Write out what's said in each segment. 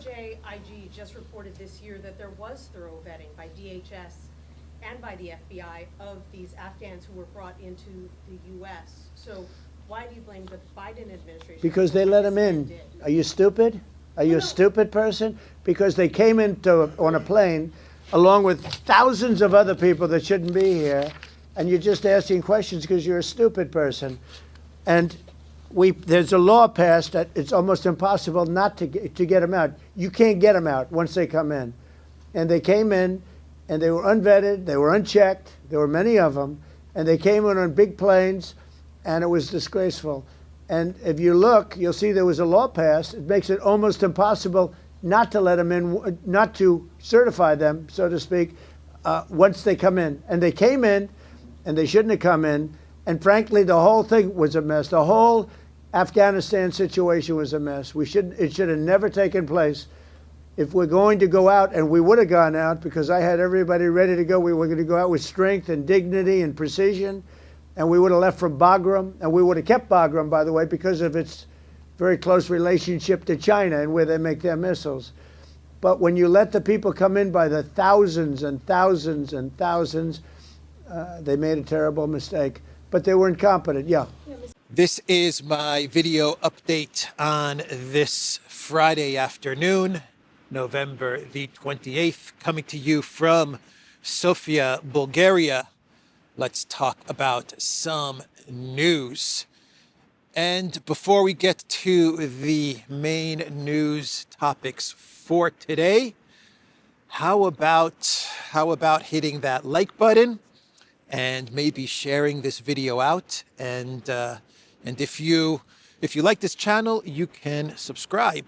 DOJ IG just reported this year that there was thorough vetting by DHS and by the FBI of these Afghans who were brought into the U.S. So why do you blame the Biden administration? Because they let them in. Are you stupid? Are you a stupid person? Because they came on a plane along with thousands of other people that shouldn't be here, and you're just asking questions because you're a stupid person. And there's a law passed that it's almost impossible not to get them out. You can't get them out once they come in. And they came in, and they were unvetted, they were unchecked, there were many of them, and they came in on big planes, and it was disgraceful. And if you look, you'll see there was a law passed. It makes it almost impossible not to let them in, not to certify them, so to speak, once they come in. And they came in, and they shouldn't have come in. And frankly, the whole thing was a mess. The whole Afghanistan situation was a mess. It should have never taken place. If we're going to go out, and we would have gone out because I had everybody ready to go, we were going to go out with strength and dignity and precision, and we would have left from Bagram, and we would have kept Bagram, by the way, because of its very close relationship to China and where they make their missiles. But when you let the people come in by the thousands and thousands and thousands, they made a terrible mistake. But they were incompetent, yeah. This is my video update on this Friday afternoon, November the 28th, coming to you from Sofia, Bulgaria. Let's talk about some news. And before we get to the main news topics for today, how about hitting that like button and maybe sharing this video out? And if you like this channel, you can subscribe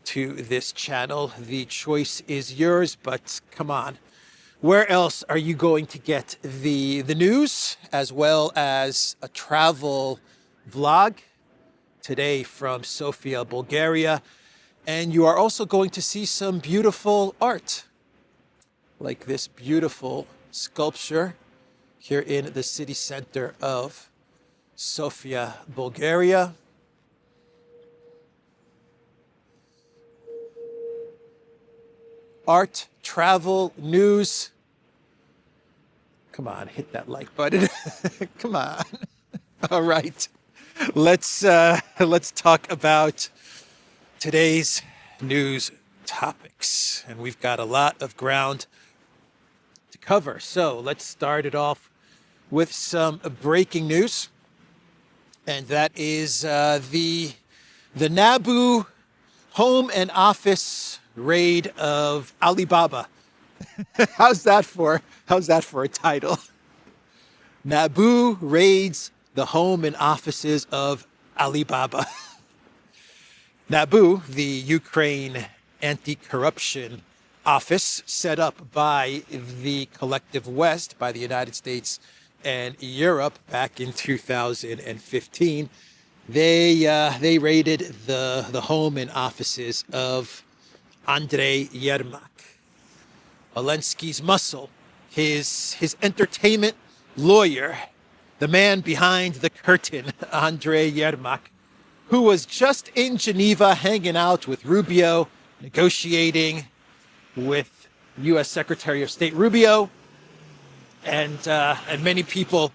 to this channel. The choice is yours, but come on. Where else are you going to get the news as well as a travel vlog today from Sofia, Bulgaria? And you are also going to see some beautiful art, like this beautiful sculpture here in the city center of Sofia, Bulgaria. Art, travel, news. Come on, hit that like button. Come on. All right. Let's talk about today's news topics. And we've got a lot of ground to cover. So let's start it off with some breaking news. And that is the Naboo home and office raid of Alibaba. How's that for a title? Naboo raids the home and offices of Alibaba. Naboo, the Ukraine anti-corruption office set up by the collective West, by the United States and Europe back in 2015, they raided the home and offices of Andrei Yermak, Alinski's muscle, his entertainment lawyer, the man behind the curtain, Andrei Yermak, who was just in Geneva hanging out with Rubio, negotiating with U.S. Secretary of State Rubio, and many people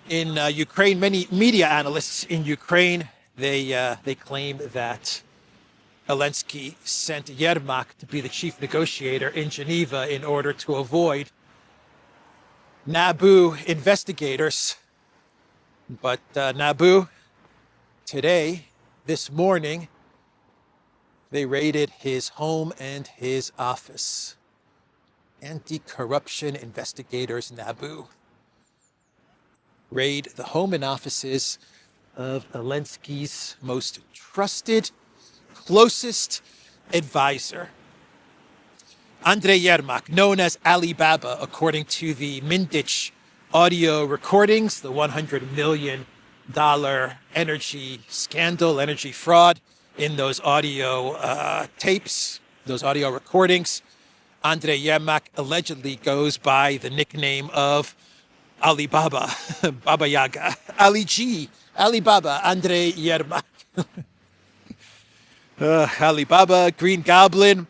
in Ukraine, many media analysts in Ukraine, they claim that Alinski sent Yermak to be the chief negotiator in Geneva in order to avoid Naboo investigators. But Naboo, today, this morning, they raided his home and his office. Anti-corruption investigators Naboo raid the home and offices of Alinski's most trusted, closest advisor, Andrei Yermak, known as Alibaba, according to the Mindich audio recordings, the $100 million energy scandal, energy fraud in those audio tapes, those audio recordings. Andrei Yermak allegedly goes by the nickname of Alibaba, Baba Yaga, Ali G, Alibaba, Andrei Yermak. Alibaba, Green Goblin.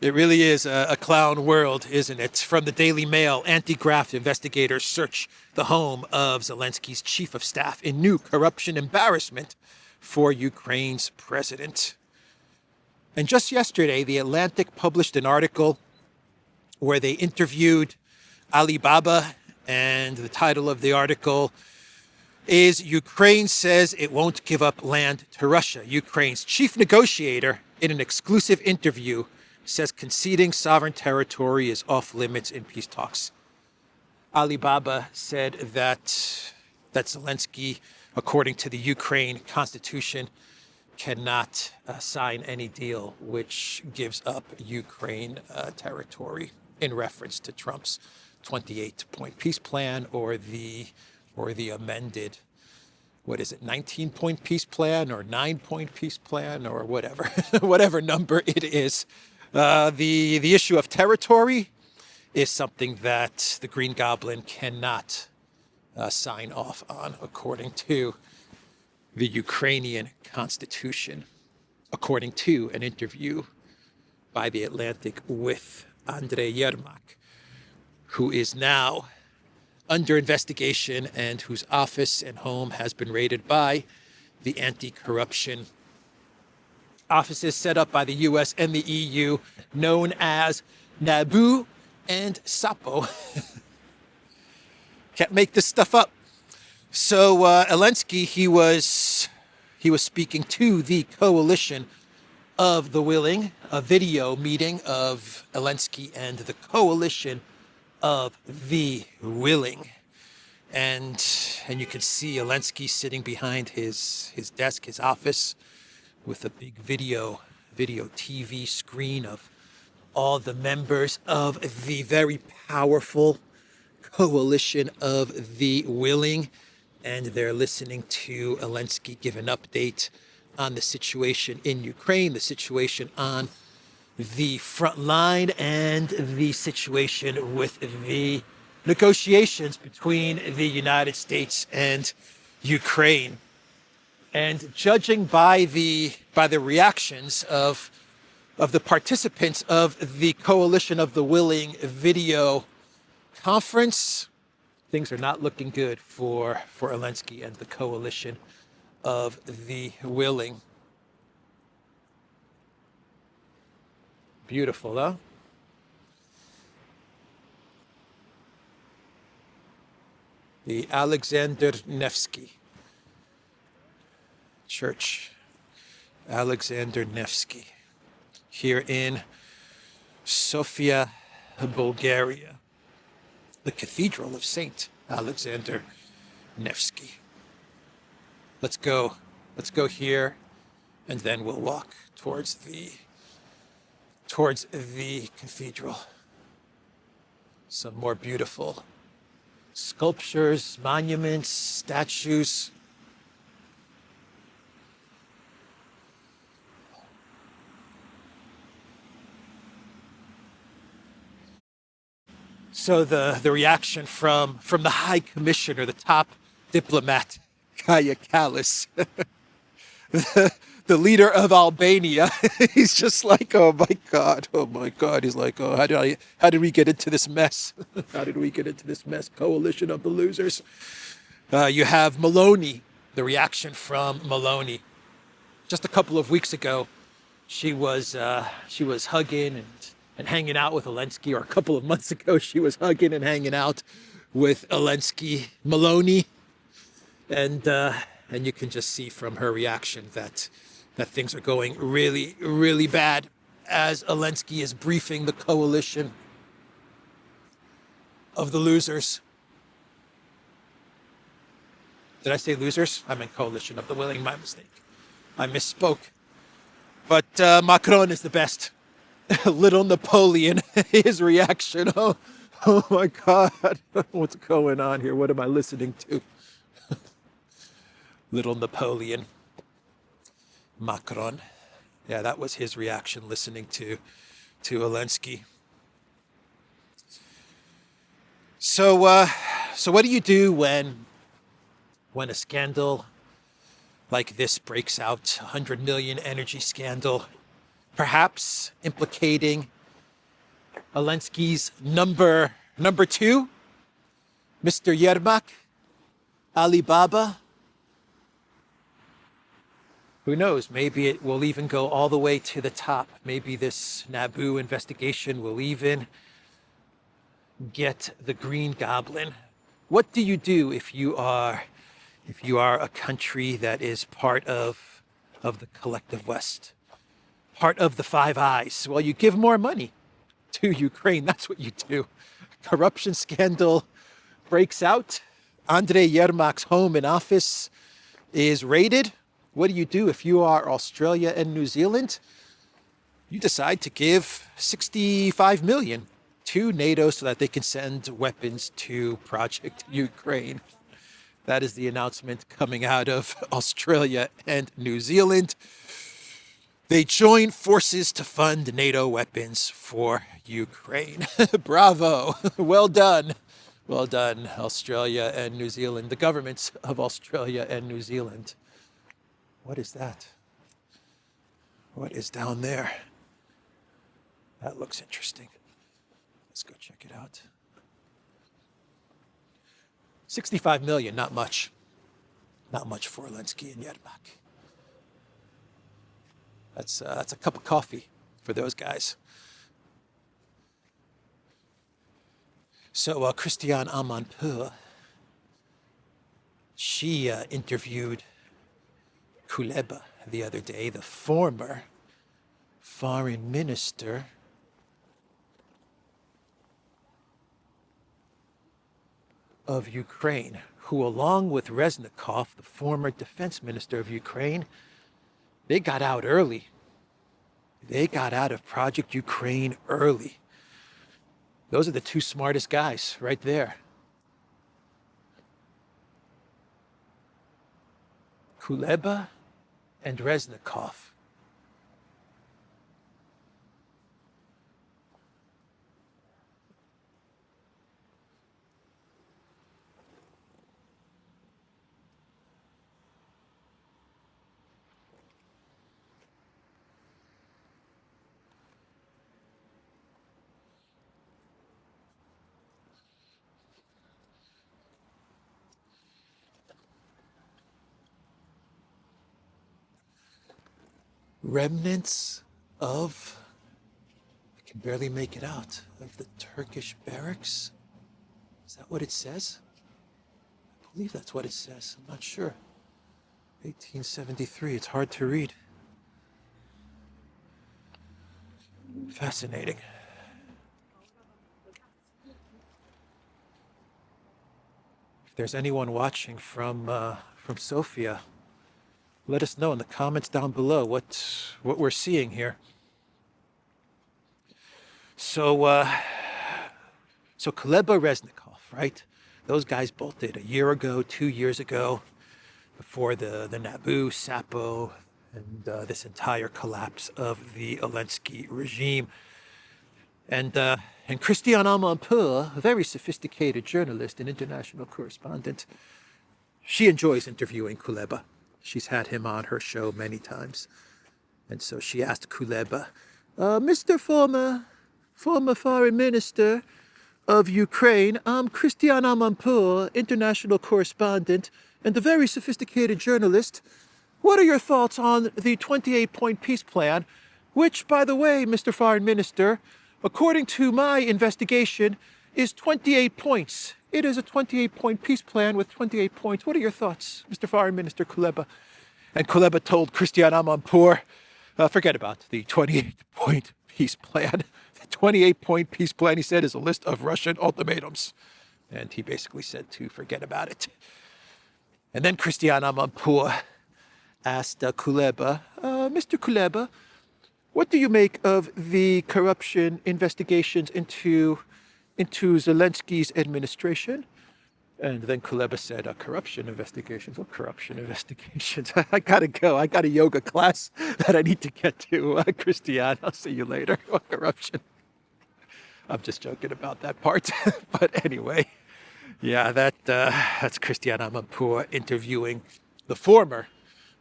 It really is a clown world, isn't it? From the Daily Mail, anti-graft investigators search the home of Zelensky's chief of staff in new corruption embarrassment for Ukraine's president. And just yesterday, The Atlantic published an article where they interviewed Alibaba, and the title of the article is Ukraine says it won't give up land to Russia. Ukraine's chief negotiator, in an exclusive interview, says conceding sovereign territory is off limits in peace talks. Alibaba said that Zelensky, according to the Ukraine constitution, cannot sign any deal which gives up Ukraine territory, in reference to Trump's 28-point peace plan or the amended, 19-point peace plan or 9-point peace plan or whatever, whatever number it is. The issue of territory is something that the Green Goblin cannot sign off on, according to the Ukrainian constitution, according to an interview by The Atlantic with Andrei Yermak, who is now under investigation and whose office and home has been raided by the anti-corruption offices set up by the US and the EU, known as Naboo and Sapo. Can't make this stuff up. So Alinski, he was speaking to the coalition of the willing, a video meeting of Alinski and the coalition of the willing. And you can see Alinski sitting behind his desk, his office, with a big video TV screen of all the members of the very powerful coalition of the willing. And they're listening to Alinski give an update on the situation in Ukraine, the situation on the front line, and the situation with the negotiations between the United States and Ukraine. And judging by the reactions of the participants of the Coalition of the Willing video conference, things are not looking good for Alinski and the Coalition of the Willing. Beautiful, huh? The Alexander Nevsky Church. Alexander Nevsky. Here in Sofia, Bulgaria. The Cathedral of Saint Alexander Nevsky. Let's go here, and then we'll walk towards the cathedral. Some more beautiful sculptures, monuments, statues. So the reaction from the High Commissioner, the top diplomat, Kaya Kallis, the leader of Albania, he's just like, oh my God. He's like, oh, how did we get into this mess? How did we get into this mess? Coalition of the losers. You have Maloney, the reaction from Maloney. Just a couple of weeks ago, she was hugging and hanging out with Alinski, or a couple of months ago, she was hugging and hanging out with Alinski, Maloney, and you can just see from her reaction that things are going really, really bad as Alinski is briefing the coalition of the losers. Did I say losers? I meant coalition of the willing. My mistake. I misspoke. But Macron is the best. Little Napoleon, his reaction. Oh my God. What's going on here? What am I listening to? Little Napoleon. Macron. Yeah, that was his reaction listening to Alinski. So what do you do when a scandal like this breaks out, 100 million energy scandal, perhaps implicating Alinski's number two, Mr. Yermak, Alibaba. Who knows? Maybe it will even go all the way to the top. Maybe this Naboo investigation will even get the Green Goblin. What do you do if you are a country that is part of the collective West, part of the Five Eyes? Well, you give more money to Ukraine. That's what you do. Corruption scandal breaks out. Andrei Yermak's home and office is raided. What do you do if you are Australia and New Zealand? You decide to give 65 million to NATO so that they can send weapons to Project Ukraine. That is the announcement coming out of Australia and New Zealand. They join forces to fund NATO weapons for Ukraine. Bravo. Well done. Well done, Australia and New Zealand, the governments of Australia and New Zealand. What is that? What is down there? That looks interesting. Let's go check it out. 65 million, not much. Not much for Alinski and Yermak. That's a cup of coffee for those guys. So Christiane Amanpour, she interviewed Kuleba the other day, the former foreign minister of Ukraine, who along with Reznikov, the former defense minister of Ukraine, they got out early. They got out of Project Ukraine early. Those are the two smartest guys right there. Kuleba and Reznikov. Remnants of, I can barely make it out, of the Turkish barracks? Is that what it says? I believe that's what it says. I'm not sure. 1873, it's hard to read. Fascinating. If there's anyone watching from Sofia, let us know in the comments down below what we're seeing here. So Kuleba, Reznikov, right? Those guys bolted a year ago, 2 years ago, before the Naboo, Sapo, and this entire collapse of the Alinski regime. And Christiane Amanpour, a very sophisticated journalist and international correspondent, she enjoys interviewing Kuleba. She's had him on her show many times. And so she asked Kuleba, Mr. Former Foreign Minister of Ukraine, I'm Christiane Amanpour, international correspondent and a very sophisticated journalist. What are your thoughts on the 28-point peace plan, which, by the way, Mr. Foreign Minister, according to my investigation, is 28 points. It is a 28-point peace plan with 28 points. What are your thoughts, Mr. Foreign Minister Kuleba? And Kuleba told Christiane Amanpour, forget about the 28-point peace plan. The 28-point peace plan, he said, is a list of Russian ultimatums. And he basically said to forget about it. And then Christiane Amanpour asked Kuleba, Mr. Kuleba, what do you make of the corruption investigations into Zelensky's administration? And then Kuleba said, corruption investigations? What corruption investigations? I gotta go. I got a yoga class that I need to get to. Christiane, I'll see you later. What corruption? I'm just joking about that part. But anyway, yeah, that's Christiane Amanpour interviewing the former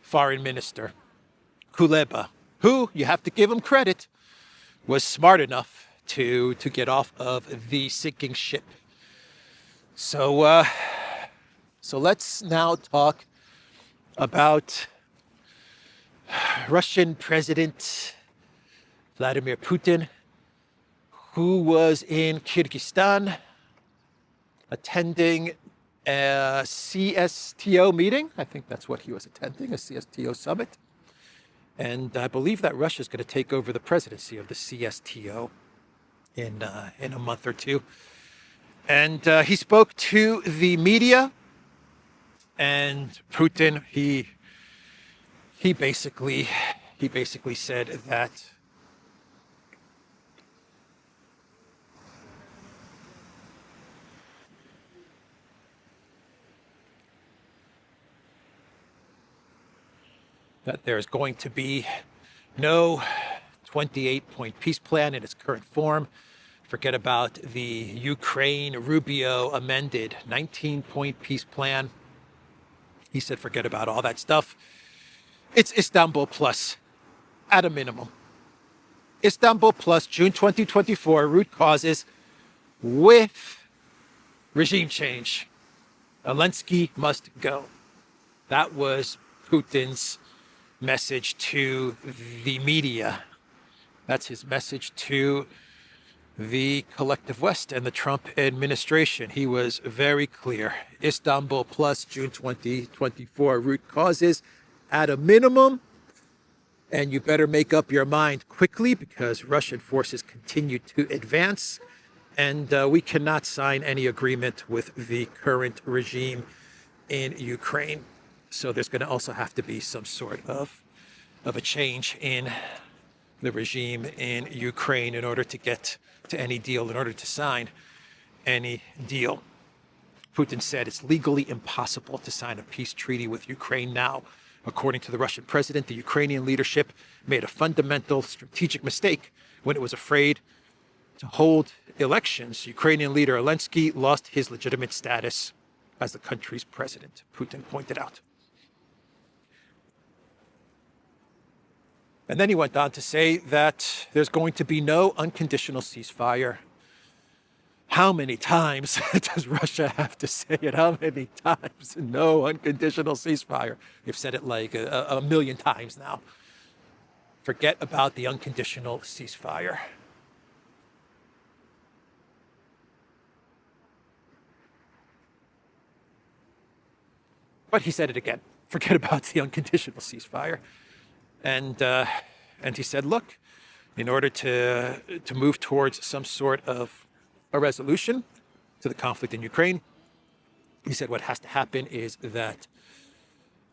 foreign minister, Kuleba, who, you have to give him credit, was smart enough to get off of the sinking ship. So let's now talk about Russian President Vladimir Putin, who was in Kyrgyzstan attending a CSTO meeting. I think that's what he was attending, a CSTO summit. And I believe that Russia is going to take over the presidency of the CSTO in a month or two. And he spoke to the media, and Putin, he basically said that there's going to be no 28-point peace plan in its current form. Forget about the Ukraine-Rubio amended 19-point peace plan. He said forget about all that stuff. It's Istanbul plus, at a minimum. Istanbul plus June 2024 root causes with regime change. Alinski must go. That was Putin's message to the media. That's his message to the collective West and the Trump administration. He was very clear. Istanbul plus June 2024 root causes at a minimum. And you better make up your mind quickly because Russian forces continue to advance. And we cannot sign any agreement with the current regime in Ukraine. So there's going to also have to be some sort of a change in the regime in Ukraine in order to get to any deal, in order to sign any deal. Putin said it's legally impossible to sign a peace treaty with Ukraine now. According to the Russian president, the Ukrainian leadership made a fundamental strategic mistake when it was afraid to hold elections. Ukrainian leader Alinski lost his legitimate status as the country's president, Putin pointed out. And then he went on to say that there's going to be no unconditional ceasefire. How many times does Russia have to say it? How many times? No unconditional ceasefire. They've said it like a million times now. Forget about the unconditional ceasefire. But he said it again. Forget about the unconditional ceasefire. And he said, look, in order to move towards some sort of a resolution to the conflict in Ukraine, he said what has to happen is that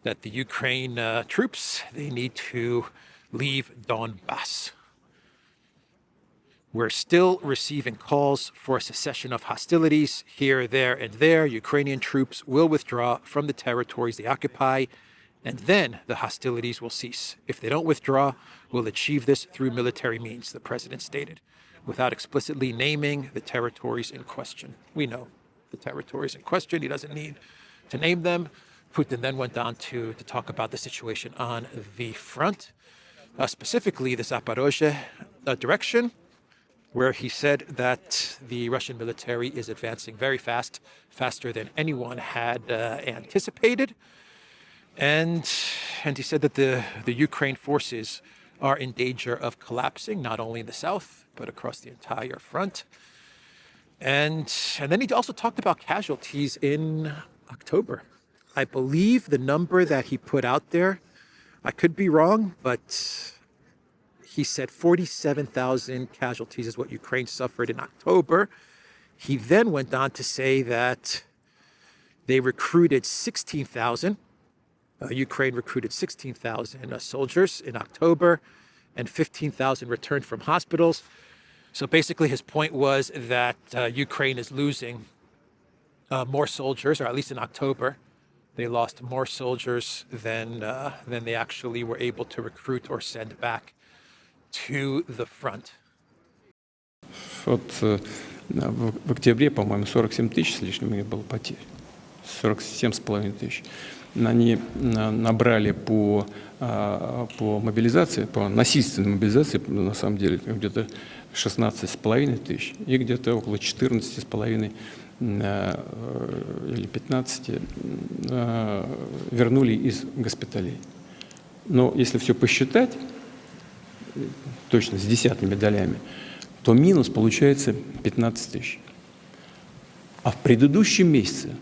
the Ukraine troops, they need to leave Donbass. We're still receiving calls for a cessation of hostilities here, there, and there. Ukrainian troops will withdraw from the territories they occupy, and then the hostilities will cease. If they don't withdraw, we'll achieve this through military means, the president stated, without explicitly naming the territories in question. We know the territories in question. He doesn't need to name them. Putin then went on to talk about the situation on the front, specifically the Zaporozhye direction, where he said that the Russian military is advancing very fast, faster than anyone had anticipated. And he said that the Ukraine forces are in danger of collapsing, not only in the south, but across the entire front. And then he also talked about casualties in October. I believe the number that he put out there, I could be wrong, but he said 47,000 casualties is what Ukraine suffered in October. He then went on to say that they recruited 16,000. Ukraine recruited 16,000 soldiers in October, and 15,000 returned from hospitals. So basically his point was that Ukraine is losing more soldiers, or at least in October, they lost more soldiers than they actually were able to recruit or send back to the front. Вот в октябре, по-моему, 47 тысяч с лишним было потерь. 47,5 тысяч. они набрали по мобилизации, по насильственной мобилизации, на самом деле, где-то 16,5 тысяч и где-то около 14,5 или 15 вернули из госпиталей. Но если все посчитать, точно с 10 долями, то минус получается 15 тысяч. А в предыдущем месяце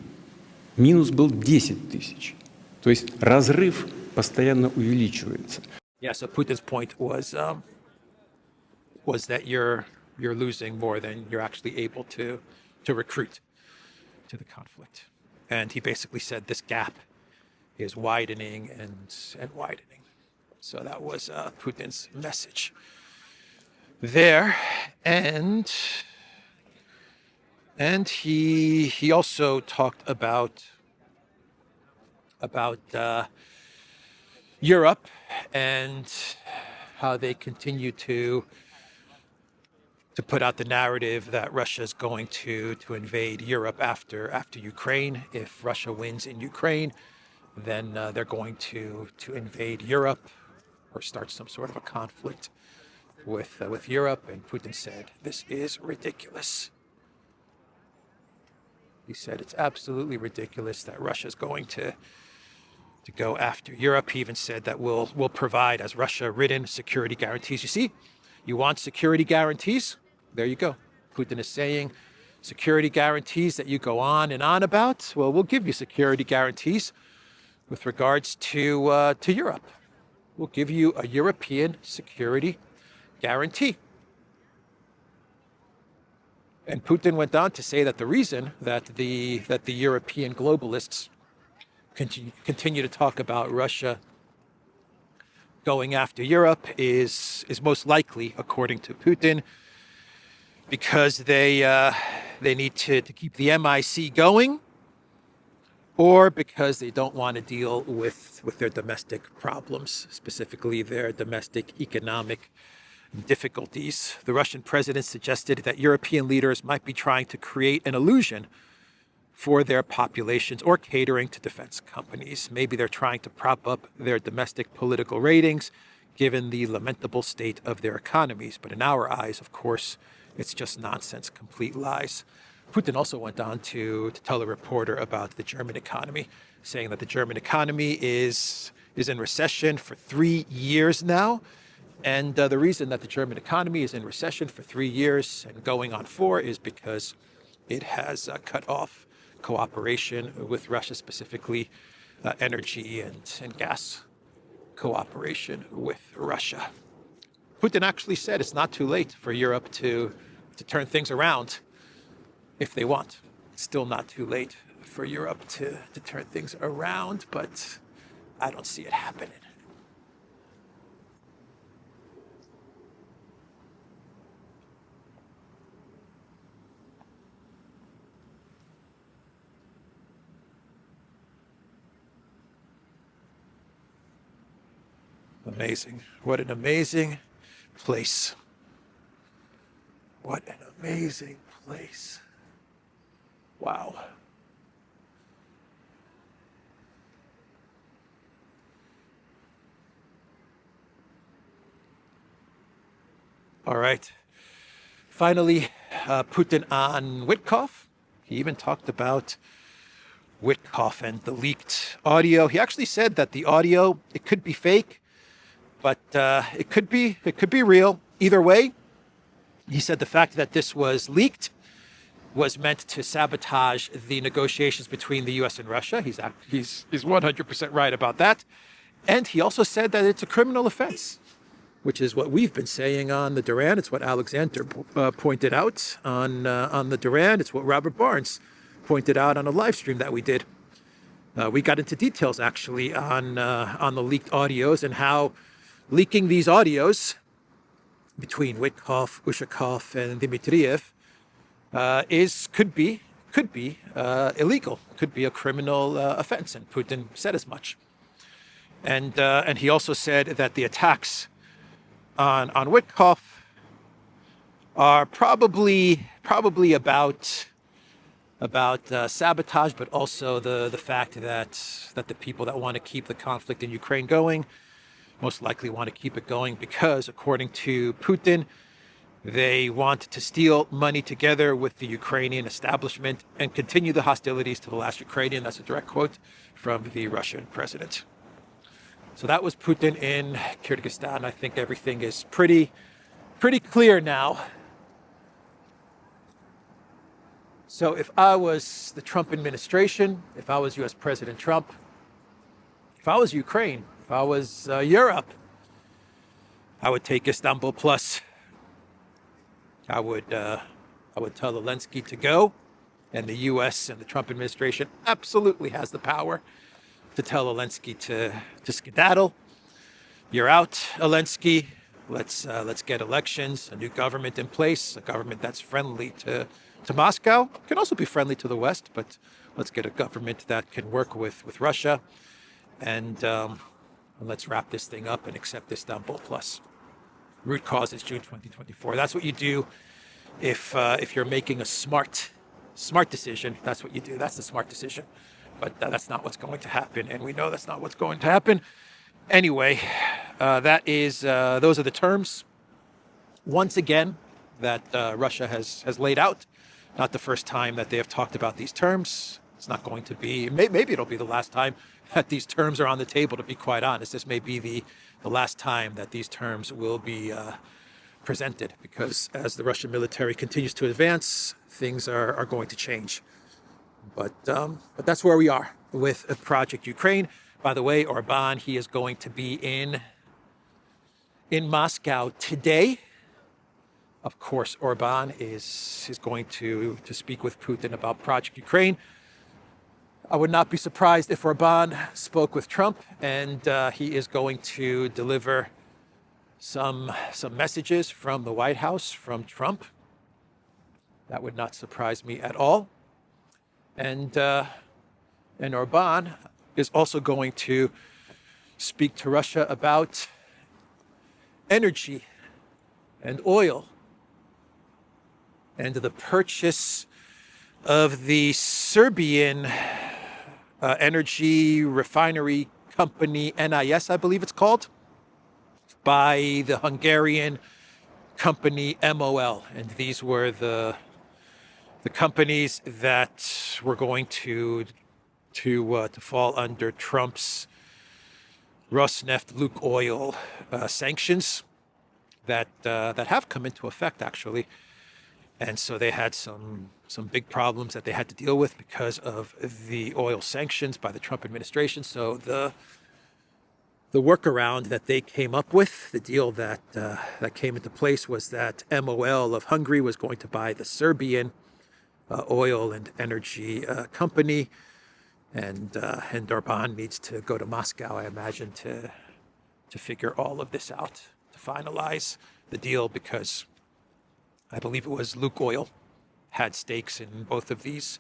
минус был 10 тысяч. То есть разрыв постоянно увеличивается. Yeah, so Putin's point was that you're losing more than you're actually able to recruit to the conflict. And he basically said this gap is widening and widening. So that was Putin's message there. And he also talked about Europe and how they continue to put out the narrative that Russia is going to invade Europe after Ukraine. If Russia wins in Ukraine, then they're going to invade Europe or start some sort of a conflict with Europe. And Putin said, this is ridiculous. He said it's absolutely ridiculous that Russia is going to go after Europe. He even said that we'll provide, as Russia-ridden, security guarantees. You see, you want security guarantees? There you go. Putin is saying security guarantees that you go on and on about. Well, we'll give you security guarantees with regards to Europe. We'll give you a European security guarantee. And Putin went on to say that the reason that the European globalists continue to talk about Russia going after Europe is most likely, according to Putin, because they need to keep the MIC going, or because they don't want to deal with their domestic problems, specifically their domestic economic difficulties. The Russian president suggested that European leaders might be trying to create an illusion for their populations or catering to defense companies. Maybe they're trying to prop up their domestic political ratings, given the lamentable state of their economies. But in our eyes, of course, it's just nonsense, complete lies. Putin also went on to tell a reporter about the German economy, saying that the German economy is in recession for 3 years now. And the reason that the German economy is in recession for 3 years and going on 4 is because it has cut off cooperation with Russia, specifically energy and gas cooperation with Russia. Putin actually said it's not too late for Europe to turn things around if they want. It's still not too late for Europe to turn things around, but I don't see it happening. Amazing. What an amazing place. What an amazing place. Wow. All right. Finally, Putin on Witkoff. He even talked about Witkoff and the leaked audio. He actually said that the audio, it could be fake, but it could be real. Either way, he said the fact that this was leaked was meant to sabotage the negotiations between the U.S. and Russia. He's 100% right about that. And he also said that it's a criminal offense, which is what we've been saying on the Duran. It's what Alexander pointed out on the Duran. It's what Robert Barnes pointed out on a live stream that we did. We got into details actually on the leaked audios and how leaking these audios between Witkoff, Ushakov, and Dmitriev could be illegal, could be a criminal offense, and Putin said as much. And he also said that the attacks on Witkoff are probably about about sabotage, but also the fact that the people that want to keep the conflict in Ukraine going most likely want to keep it going because, according to Putin, they want to steal money together with the Ukrainian establishment and continue the hostilities to the last Ukrainian. That's a direct quote from the Russian president. So that was Putin in Kyrgyzstan. I think everything is pretty clear now. So if I was the Trump administration, if I was US President Trump, if I was Ukraine, if I was Europe, I would take Istanbul Plus. I would tell Zelensky to go, and the US and the Trump administration absolutely has the power to tell Alinski to skedaddle. You're out, Alinski. Let's get elections, a new government in place, a government that's friendly to Moscow. It can also be friendly to the West, but let's get a government that can work with Russia, and let's wrap this thing up and accept Istanbul Plus. Root cause is June 2024. That's what you do if you're making a smart decision. That's what you do. That's the smart decision. But that's not what's going to happen, and we know that's not what's going to happen. Anyway, those are the terms, once again, that Russia has laid out. Not the first time that they have talked about these terms. It's not going to be, maybe it'll be the last time that these terms are on the table, to be quite honest. This may be the last time that these terms will be presented, because as the Russian military continues to advance, things are going to change. But that's where we are with Project Ukraine. By the way, Orban, he is going to be in Moscow today. Of course, Orban is going to speak with Putin about Project Ukraine. I would not be surprised if Orban spoke with Trump, and he is going to deliver some messages from the White House from Trump. That would not surprise me at all. And Orban is also going to speak to Russia about energy and oil and the purchase of the Serbian energy refinery company, NIS, I believe it's called, by the Hungarian company MOL. And these were the companies that were going to fall under Trump's Rosneft Lukoil sanctions that have come into effect, actually. And so they had some big problems that they had to deal with because of the oil sanctions by the Trump administration. So the workaround that they came up with, the deal that came into place, was that MOL of Hungary was going to buy the Serbian oil and energy company, and Orban needs to go to Moscow, I imagine, to figure all of this out, to finalize the deal, because I believe it was Lukoil had stakes in both of these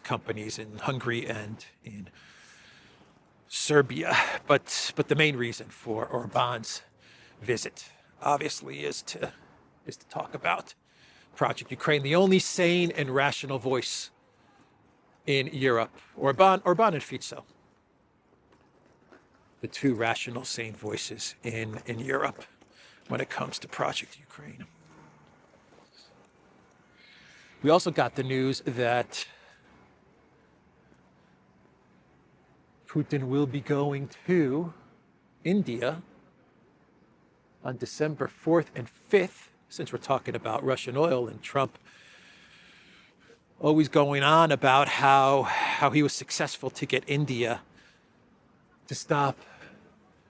companies in Hungary and in Serbia. But the main reason for Orban's visit, obviously, is to talk about Project Ukraine, the only sane and rational voice in Europe. Orban and Fico, the two rational, sane voices in Europe when it comes to Project Ukraine. We also got the news that Putin will be going to India on December 4th and 5th, since we're talking about Russian oil, and Trump always going on about how he was successful to get India to stop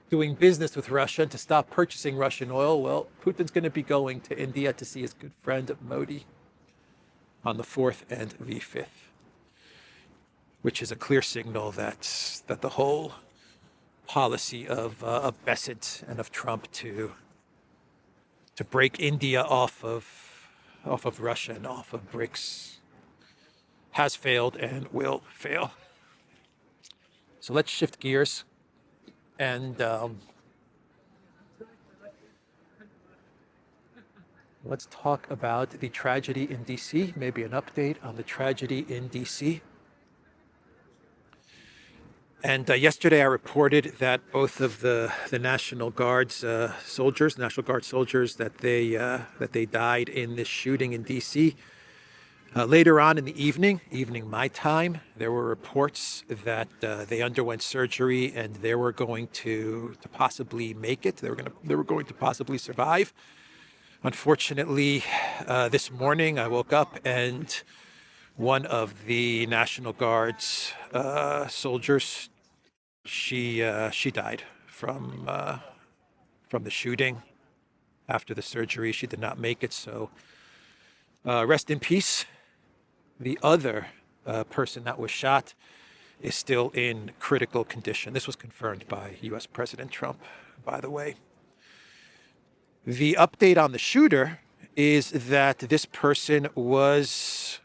doing business with Russia, to stop purchasing Russian oil. Well, Putin's going to be going to India to see his good friend Modi on the 4th and the 5th, which is a clear signal that the whole policy of Besit and of Trump to break India off of Russia and off of BRICS has failed and will fail. So let's shift gears and let's talk about the tragedy in DC, maybe an update on the tragedy in DC. And yesterday I reported that both of the National Guard's soldiers, National Guard soldiers, that they died in this shooting in DC. Later on in the evening my time, there were reports that they underwent surgery and they were going to possibly make it. They were going to possibly survive. Unfortunately, this morning I woke up and one of the National Guard's soldiers, she died from the shooting. After the surgery, she did not make it. So rest in peace. The other person that was shot is still in critical condition. This was confirmed by U.S. President Trump, by the way. The update on the shooter is that this person was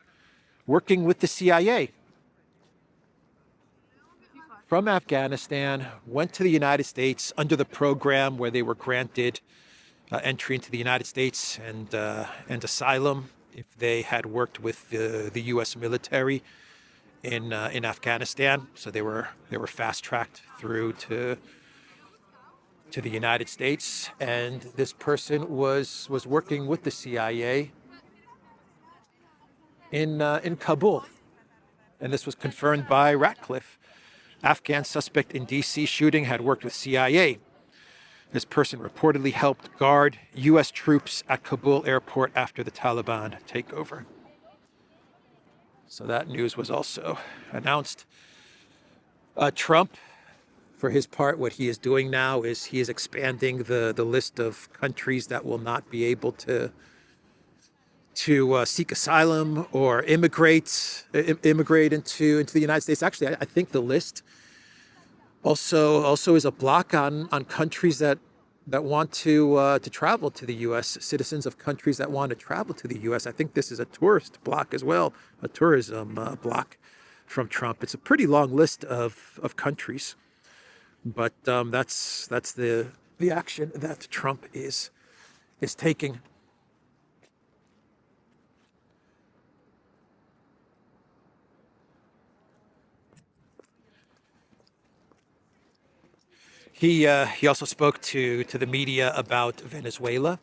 working with the CIA from Afghanistan, went to the United States under the program where they were granted entry into the United States and asylum if they had worked with the U.S. military in Afghanistan. So they were fast-tracked through to the United States, and this person was working with the CIA in Kabul, and this was confirmed by Ratcliffe. Afghan suspect in DC shooting had worked with CIA. This person reportedly helped guard U.S. troops at Kabul airport after the Taliban takeover. So that news was also announced. Trump, for his part, what he is doing now is he is expanding the list of countries that will not be able to seek asylum or immigrate into the United States. Actually, I think the list also is a block on countries that want to travel to the U.S., citizens of countries that want to travel to the U.S. I think this is a tourist block as well, a tourism block from Trump. It's a pretty long list of countries, but that's the action that Trump is taking. He also spoke to the media about Venezuela,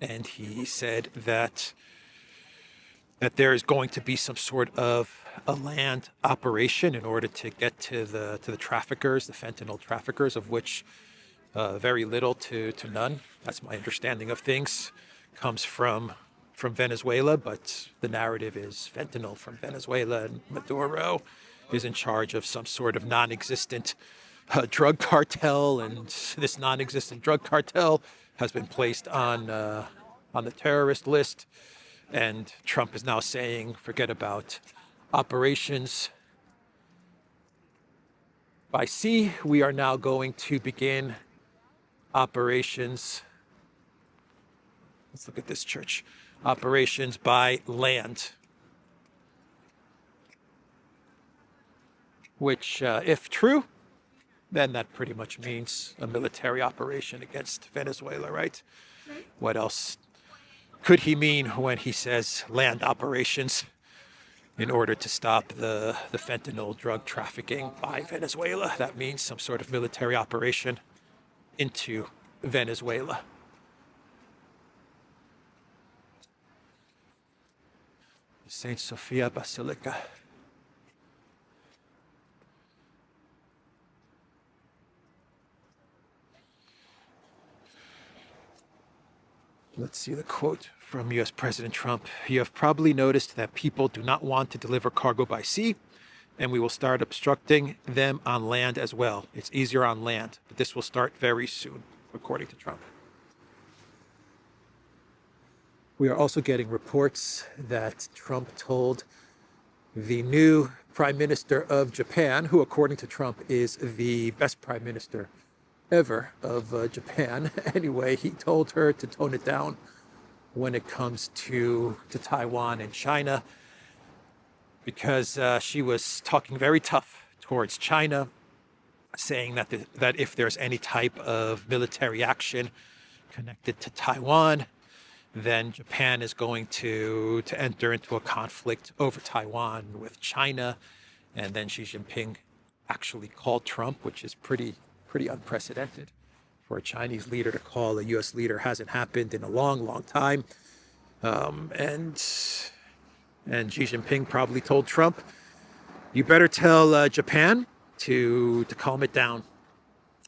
and he said that there is going to be some sort of a land operation in order to get to the traffickers, the fentanyl traffickers, of which very little to none, that's my understanding of things, comes from Venezuela. But the narrative is fentanyl from Venezuela, and Maduro is in charge of some sort of non-existent drug cartel, and this non-existent drug cartel has been placed on the terrorist list. And Trump is now saying, forget about operations by sea. We are now going to begin operations. Let's look at this church. Operations by land. Which, if true, then that pretty much means a military operation against Venezuela, right? What else could he mean when he says land operations in order to stop the fentanyl drug trafficking by Venezuela? That means some sort of military operation into Venezuela. Saint Sofia Basilica. Let's see the quote from U.S. President Trump. You have probably noticed that people do not want to deliver cargo by sea, and we will start obstructing them on land as well. It's easier on land, but this will start very soon, according to Trump. We are also getting reports that Trump told the new Prime Minister of Japan, who according to Trump is the best Prime Minister ever of Japan. Anyway, he told her to tone it down when it comes to Taiwan and China, because she was talking very tough towards China, saying that if there's any type of military action connected to Taiwan, then Japan is going to enter into a conflict over Taiwan with China. And then Xi Jinping actually called Trump, which is pretty unprecedented for a Chinese leader to call a U.S. leader. Hasn't happened in a long time. And Xi Jinping probably told Trump, you better tell Japan to calm it down,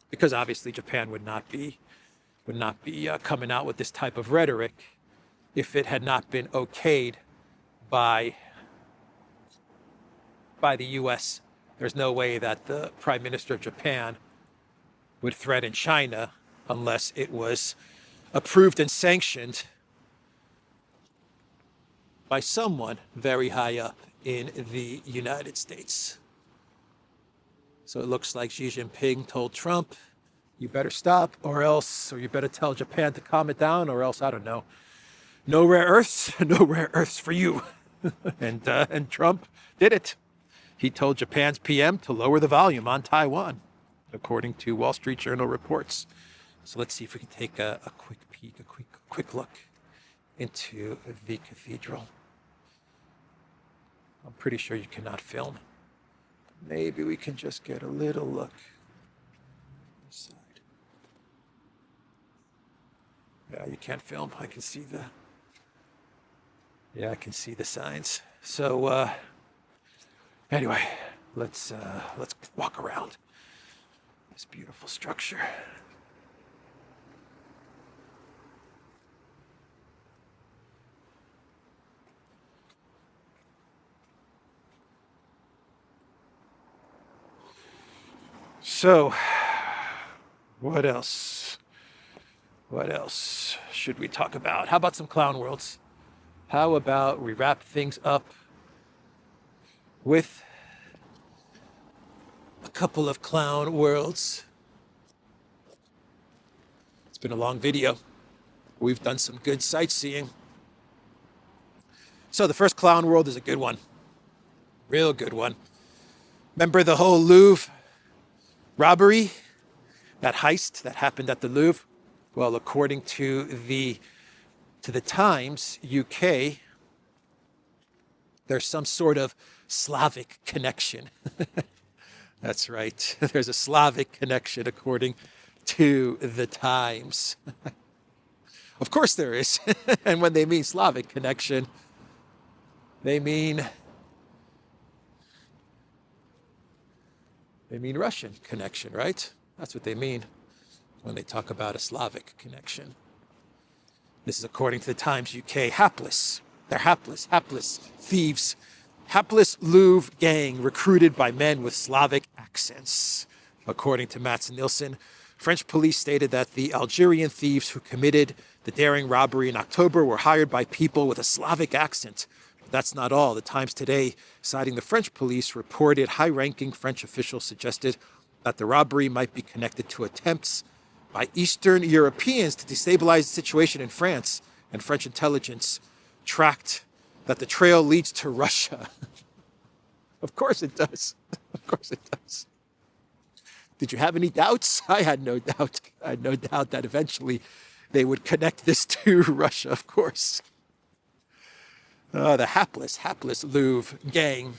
because obviously Japan would not be coming out with this type of rhetoric if it had not been okayed by the U.S. There's no way that the Prime Minister of Japan would threaten China unless it was approved and sanctioned by someone very high up in the United States. So it looks like Xi Jinping told Trump, you better stop, or you better tell Japan to calm it down, or else, I don't know, no rare earths, no rare earths for you. And Trump did it. He told Japan's PM to lower the volume on Taiwan, according to Wall Street Journal reports. So let's see if we can take a quick peek, a quick look into the cathedral. I'm pretty sure you cannot film. Maybe we can just get a little look this side. Yeah, you can't film. I can see I can see the signs. So anyway, let's walk around this beautiful structure. So, what else? What else should we talk about? How about some clown worlds? How about we wrap things up with a couple of clown worlds? It's been a long video. We've done some good sightseeing. So the first clown world is a good one. Real good one. Remember the whole Louvre robbery, that heist that happened at the Louvre? Well, according to the Times UK, there's some sort of Slavic connection. That's right. There's a Slavic connection according to the Times. Of course there is. And when they mean Slavic connection, they mean Russian connection, right? That's what they mean when they talk about a Slavic connection. This is according to the Times UK. Hapless. They're hapless thieves. Hapless Louvre gang recruited by men with Slavic accents. According to Mats Nilsson, French police stated that the Algerian thieves who committed the daring robbery in October were hired by people with a Slavic accent. But that's not all. The Times today, citing the French police, reported high-ranking French officials suggested that the robbery might be connected to attempts by Eastern Europeans to destabilize the situation in France, and French intelligence tracked that the trail leads to Russia. Of course it does. Of course it does. Did you have any doubts? I had no doubt. I had no doubt that eventually they would connect this to Russia, of course. The hapless Louvre gang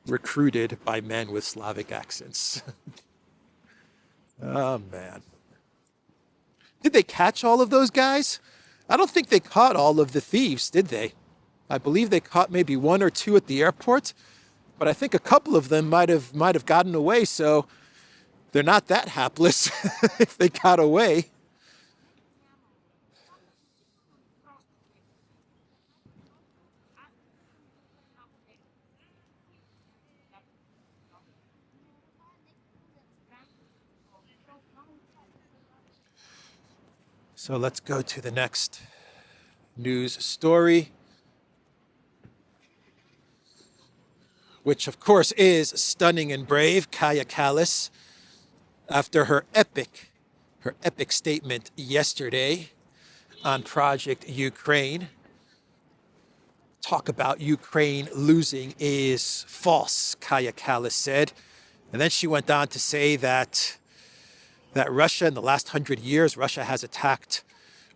recruited by men with Slavic accents. Oh, man. Did they catch all of those guys? I don't think they caught all of the thieves, did they? I believe they caught maybe one or two at the airport, but I think a couple of them might have gotten away, so they're not that hapless if they got away. So let's go to the next news story, which of course is stunning and brave. Kaja Kallas, after her epic statement yesterday on Project Ukraine, talk about Ukraine losing is false, Kaja Kallas said. And then she went on to say that Russia, in the last 100 years, Russia has attacked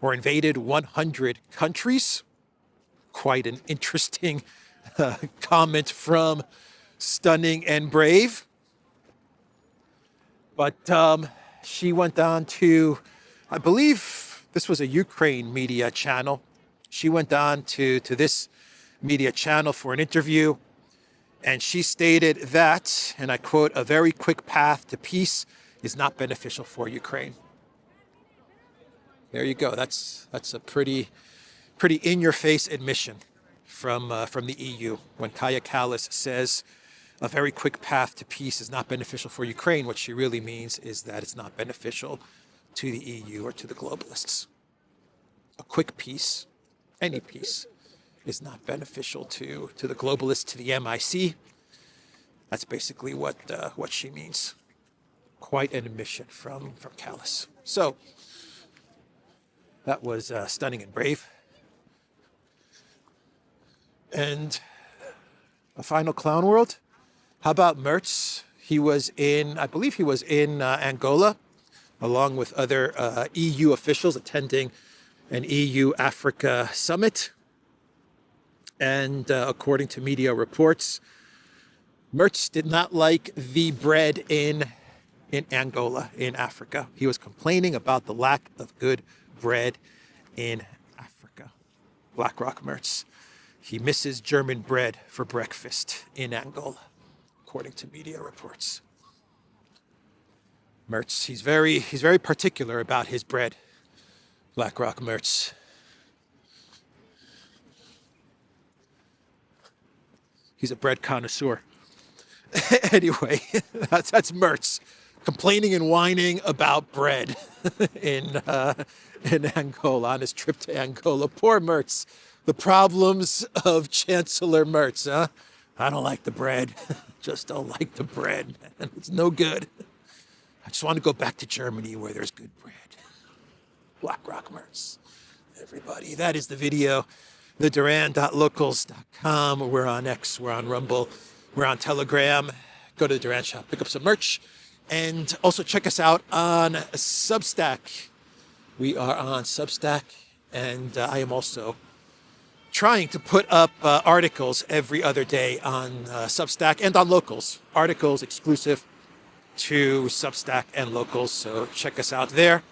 or invaded 100 countries. Quite an interesting comment from Stunning and Brave. But she went on to, I believe this was a Ukraine media channel. She went on to this media channel for an interview, and she stated that, and I quote, "A very quick path to peace is not beneficial for Ukraine." There you go. That's a pretty in-your-face admission from the EU. When Kaja Kallas says a very quick path to peace is not beneficial for Ukraine, what she really means is that it's not beneficial to the EU or to the globalists. A quick peace, any peace, is not beneficial to the globalists, to the MIC. That's basically what she means. Quite an admission from Kallas. So that was Stunning and Brave. And a final clown world. How about Merz? I believe he was in Angola, along with other EU officials attending an EU-Africa summit. And according to media reports, Merz did not like the bread in Angola, in Africa. He was complaining about the lack of good bread in Africa. BlackRock Merz. He misses German bread for breakfast in Angola, according to media reports. Merz, he's very particular about his bread. BlackRock Merz. He's a bread connoisseur. Anyway, that's Merz, complaining and whining about bread in Angola, on his trip to Angola. Poor Merz. The problems of Chancellor Merz, huh? I don't like the bread. Just don't like the bread, man. It's no good. I just want to go back to Germany where there's good bread. BlackRock Merz. Everybody, that is the video. theduran.locals.com. We're on X, we're on Rumble, we're on Telegram. Go to the Duran shop, pick up some merch. And also check us out on Substack. We are on Substack, and I am also trying to put up articles every other day on Substack and on Locals. Articles exclusive to Substack and Locals, so check us out there.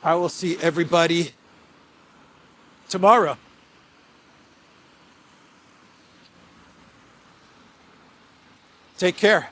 I will see everybody tomorrow. Take care.